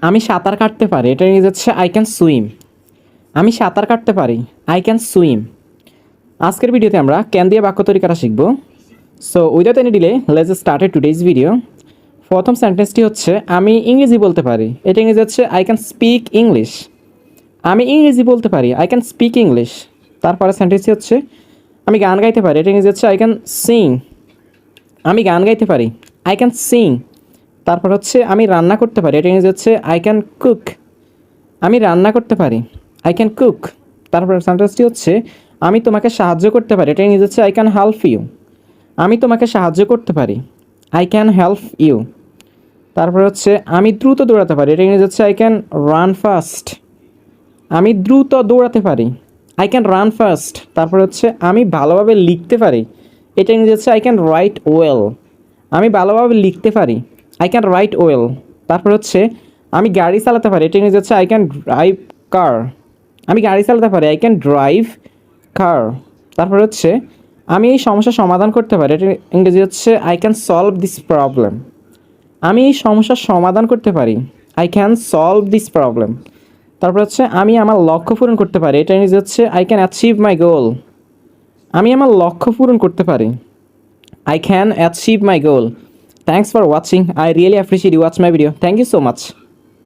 আমি সাঁতার কাটতে পারি, এটা ইংরেজি হচ্ছে আই ক্যান সুইম। আমি সাঁতার কাটতে পারি, আই ক্যান সুইম। আজকের ভিডিওতে আমরা ক্যান দিয়ে বাক্য তৈরি করা শিখব। So without any delay let's started today's video. প্রথম সেন্টেন্সটি হচ্ছে আমি ইংরেজি বলতে পারি, এটা ইংরেজি হচ্ছে আই ক্যান স্পিক ইংলিশ। আমি ইংরেজি বলতে পারি, আই ক্যান স্পিক ইংলিশ। তারপরে সেন্টেন্সটি হচ্ছে আমি গান গাইতে পারি, এটা ইংরেজি হচ্ছে আই ক্যান সিং। আমি গান গাইতে পারি, আই ক্যান সিং। তারপর হচ্ছে আমি রান্না করতে পারি, এটা ইংরেজি হচ্ছে আই ক্যান কুক। আমি রান্না করতে পারি, আই ক্যান কুক। তারপর সেন্টেন্সটি হচ্ছে আমি তোমাকে সাহায্য করতে পারি, এটা ইংরেজি হচ্ছে আই ক্যান হেল্প ইউ। আমি তোমাকে সাহায্য করতে পারি, আই ক্যান হেল্প ইউ। তারপর হচ্ছে আমি দ্রুত দৌড়াতে পারি, এটা ইংরেজি হচ্ছে আই ক্যান রান ফাস্ট। আমি দ্রুত দৌড়াতে পারি, আই ক্যান রান ফাস্ট। তারপর হচ্ছে আমি ভালোভাবে লিখতে পারি, এটা ইংরেজি হচ্ছে আই ক্যান রাইট ওয়েল। আমি ভালোভাবে লিখতে পারি, আই ক্যান রাইট ওয়েল। তারপর হচ্ছে আমি গাড়ি চালাতে পারি, এটা ইংরেজি হচ্ছে আই ক্যান ড্রাইভ কার। আমি গাড়ি চালাতে পারি, আই ক্যান ড্রাইভ কার। তারপর হচ্ছে আমি এই সমস্যার সমাধান করতে পারি, এটা ইংরেজি হচ্ছে I can solve this problem. আমি এই সমস্যার সমাধান করতে পারি, I can solve this problem. তারপর হচ্ছে আমি আমার লক্ষ্য পূরণ করতে পারি, এটা ইংরেজি হচ্ছে আই ক্যান অ্যাচিভ মাই গোল। আমি আমার লক্ষ্য পূরণ করতে পারি, I can achieve my goal. Thanks for watching. I really appreciate you watch my video. Thank you so much.